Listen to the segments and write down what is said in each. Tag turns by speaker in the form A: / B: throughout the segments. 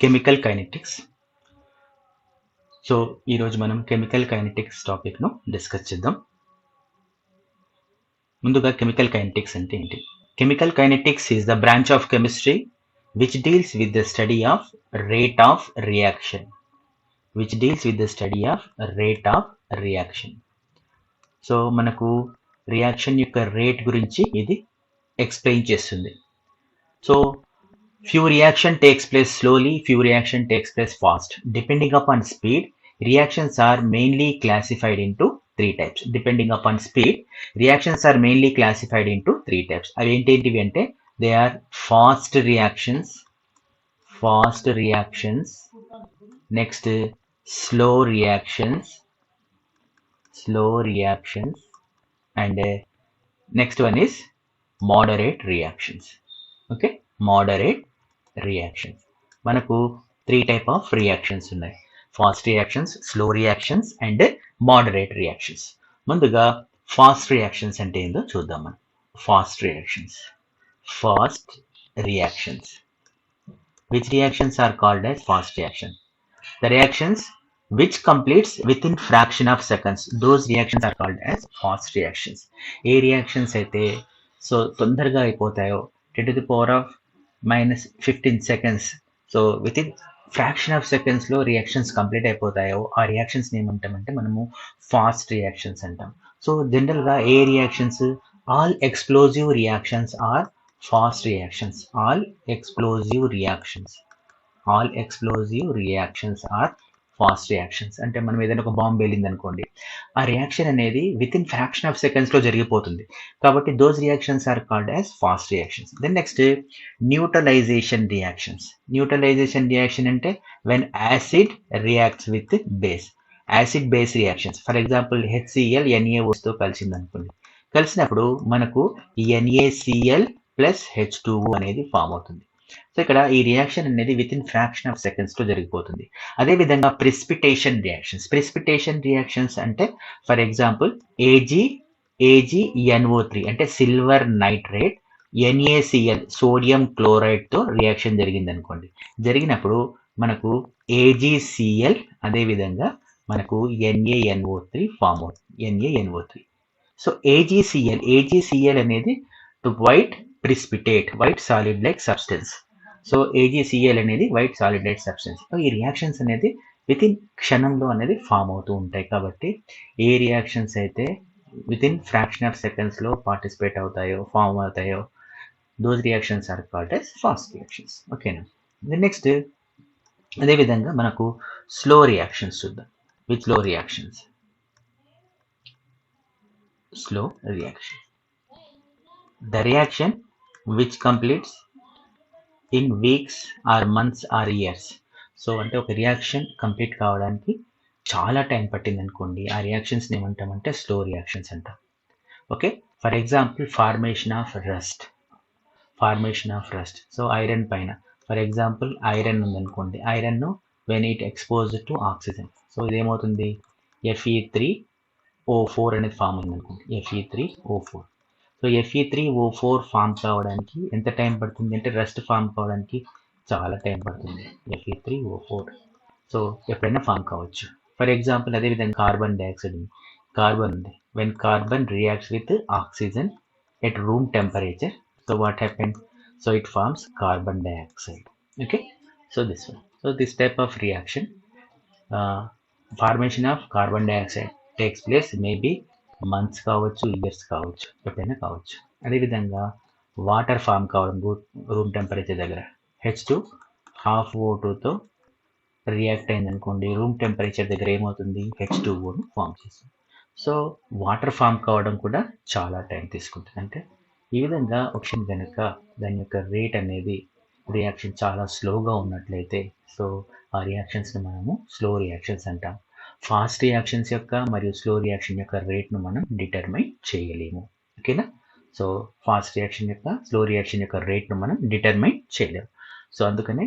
A: Chemical kinetics. So ఈరోజు మనం chemical kinetics టాపిక్ను discuss చేద్దాం. ముందుగా కెమికల్ కైనెటిక్స్ అంటే ఏంటి? Chemical kinetics is the branch of chemistry which deals with the study of rate of reaction. So మనకు reaction యొక్క rate గురించి ఇది ఎక్స్ప్లెయిన్ చేస్తుంది. So few reaction takes place slowly, few reaction takes place fast. Depending upon speed, reactions are mainly classified into three types. అవి ఏంటేంటివి అంటే they are fast reactions, next slow reactions, and next one is moderate reactions. Okay, moderate reactions. మనకు 3 type of reactions ఉన్నాయి: fast reactions, slow reactions and moderate reactions. ముందుగా fast reactions అంటే ఏందో చూద్దాం మనం. Fast reactions which reactions are called as fast reactions? The reactions which completes within fraction of seconds, those reactions are called as fast reactions. ఏ reactions అయితే so తొందరగా అయిపోతాయో 10⁻⁻15 seconds, so within fraction of సెకండ్స్లో reactions complete అయిపోతాయో ఆ reactions ఏమంటామంటే మనము fast reactions అంటాం. సో జనరల్గా ఏ reactions? All explosive reactions are fast reactions. All explosive reactions are fast reactions. అంటే మనం ఏదైనా ఒక బాంబు వెళ్ళింది అనుకోండి, ఆ రియాక్షన్ అనేది విత్ ఇన్ ఫ్రాక్షన్ ఆఫ్ సెకండ్స్లో జరిగిపోతుంది. కాబట్టి those reactions are called as fast reactions. Then next neutralisation reaction అంటే when acid reacts with base. Acid base reactions. For example HCl NaOతో కలిసింది అనుకోండి, కలిసినప్పుడు మనకు NaCl ప్లస్ H2O అనేది ఫామ్ అవుతుంది. సో ఇక్కడ ఈ రియాక్షన్ అనేది విత్ ఇన్ ఫ్రాక్షన్ ఆఫ్ సెకండ్స్లో జరిగిపోతుంది. అదేవిధంగా ప్రెసిపిటేషన్ రియాక్షన్స్ అంటే ఫర్ ఎగ్జాంపుల్ AgNO3 అంటే సిల్వర్ నైట్రేట్ NaCl సోడియం క్లోరైడ్తో రియాక్షన్ జరిగింది అనుకోండి, జరిగినప్పుడు మనకు AgCl అదేవిధంగా మనకు NaNO3 ఫామ్ అవుతుంది. NaNO3. సో AgCl అనేది white precipitate, white solid like substance. So AgCl అనేది వైట్ సాలిడ్ లైక్ సబ్స్టెన్స్. ఈ రియాక్షన్స్ అనేది విత్ ఇన్ క్షణంలో అనేది ఫామ్ అవుతూ ఉంటాయి. కాబట్టి ఏ రియాక్షన్స్ అయితే విత్ ఇన్ ఫ్రాక్షన్ ఆఫ్ సెకండ్స్లో పార్టిసిపేట్ అవుతాయో, ఫామ్ అవుతాయో, those reactions are called as fast reactions. ఓకేనా. నెక్స్ట్ అదేవిధంగా మనకు స్లో రియాక్షన్స్ చూద్దాం. With slow reaction, the reaction which completes in weeks or months or years. So అంటే ఒక రియాక్షన్ కంప్లీట్ కావడానికి చాలా టైం పట్టింది అనుకోండి, ఆ రియాక్షన్స్ ఏమంటామంటే స్లో రియాక్షన్స్ అంటాం. Okay, for example formation of rust. So iron పైన ఫర్ ఎగ్జాంపుల్ ఐరన్ ఉందనుకోండి, iron when it exposed to oxygen, so ఇదేమవుతుంది Fe3O4 అనేది ఫామ్ అయింది అనుకోండి, Fe3O4. సో Fe3O4 ఫామ్ కావడానికి ఎంత టైం పడుతుంది అంటే, రస్ట్ ఫామ్ కావడానికి చాలా టైం పడుతుంది. Fe3O4 సో ఎప్పుడైనా ఫామ్ కావచ్చు. ఫర్ ఎగ్జాంపుల్ అదేవిధంగా కార్బన్ డైఆక్సైడ్ ఉంది, కార్బన్ ఉంది. When carbon reacts with oxygen at room temperature, so what happen? So it forms carbon dioxide. Okay, so this one. So this type of reaction, formation of carbon dioxide takes place maybe months కావచ్చు, years కావచ్చు, ఎప్పుడైనా కావచ్చు. అదేవిధంగా water form కావడం room temperature దగ్గర, H2 half O2తో react అయింది అనుకోండి, room temperature దగ్గర ఏమవుతుంది? H2Oను ఫామ్ చేస్తుంది. సో వాటర్ ఫామ్ కావడం కూడా చాలా టైం తీసుకుంటుంది. అంటే ఈ విధంగా ఆప్షన్ కనుక దాని యొక్క రేట్ అనేది రియాక్షన్ చాలా స్లోగా ఉన్నట్లయితే, సో ఆ రియాక్షన్స్ని మనము స్లో రియాక్షన్స్ అంటాం. ఫాస్ట్ రియాక్షన్స్ యొక్క మరియు స్లో రియాక్షన్ యొక్క రేట్ను మనం డిటర్మైన్ చేయలేము. ఓకేనా. సో ఫాస్ట్ రియాక్షన్ యొక్క, స్లో రియాక్షన్ యొక్క రేట్ను మనం డిటర్మైన్ చేయలేము. సో అందుకనే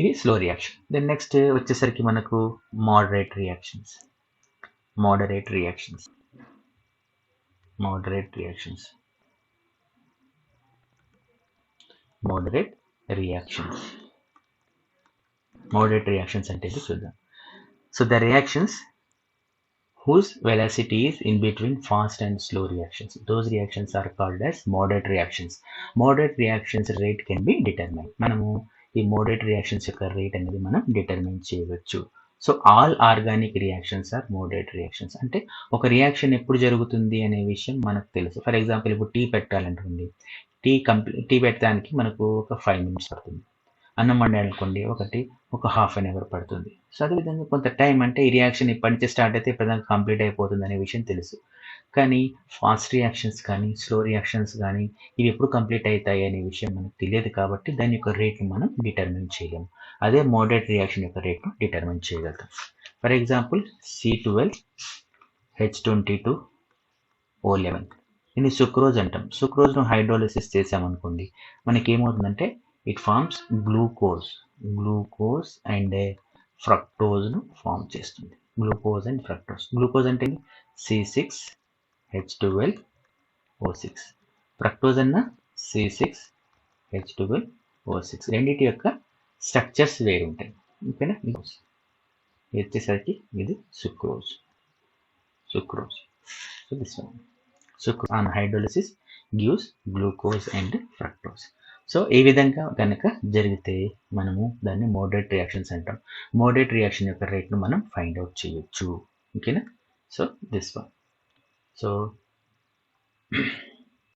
A: ఇది స్లో రియాక్షన్. దెన్ నెక్స్ట్ వచ్చేసరికి మనకు moderate reactions. Reactions. Moderate reactions అంటే ఏంటో చూద్దాం. So the reactions whose velocity is in between fast and slow reactions. Those reactions are called as moderate reactions. Moderate reactions rate can be determined. మనము ఈ moderate reactions యొక్క rate అనేది మనం determine చేయవచ్చు. So all organic reactions are moderate reactions. అంటే ఒక reaction ఎప్పుడు జరుగుతుంది అనే విషయం మనకు తెలుసు. ఫర్ ఎగ్జాంపుల్ ఇప్పుడు టీ పెట్టాలనుకోండి, టీ పెట్టడానికి మనకు ఒక 5 minutes పడుతుంది. అన్నం వండాలనుకోండి ఒక హాఫ్ అన్ అవర్ పడుతుంది. సో అదేవిధంగా కొంత టైం అంటే ఈ రియాక్షన్ ఇప్పటి నుంచి స్టార్ట్ అయితే ఇప్పటిదాకా కంప్లీట్ అయిపోతుంది అనే విషయం తెలుసు. కానీ ఫాస్ట్ రియాక్షన్స్ కానీ స్లో రియాక్షన్స్ కానీ ఇవి ఎప్పుడు కంప్లీట్ అవుతాయి అనే విషయం మనకు తెలియదు కాబట్టి దాని యొక్క రేట్ని మనం డిటర్మిన్ చేయలేము. అదే మోడరేట్ రియాక్షన్ యొక్క రేట్ను డిటర్మిన్ చేయగలుగుతాం. ఫర్ ఎగ్జాంపుల్ C12H22O11 దీన్ని సుక్రోజ్ అంటాం. సుక్రోజ్ను హైడ్రోలిసిస్ చేసామనుకోండి మనకి ఏమవుతుందంటే it forms glucose and fructose ను ఫామ్ చేస్తుంది. Glucose and fructose. గ్లూకోజ్ అంటే C6H12O6, ఫ్రక్టోజ్ అన్న C6H12O6. రెండింటి యొక్క స్ట్రక్చర్స్ వేరు ఉంటాయి. ఓకేనా? ఇది వచ్చేసరికి ఇది sucrose. So this one sucrose on hydrolysis gives glucose and fructose. So ఈ విధంగా కనుక జరిగితే మనము దాన్ని మోడరేట్ రియాక్షన్స్ అంటాం. మోడరేట్ రియాక్షన్ యొక్క రేట్ను మనం ఫైండ్ అవుట్ చేయొచ్చు. ఓకేనా? So this one. సో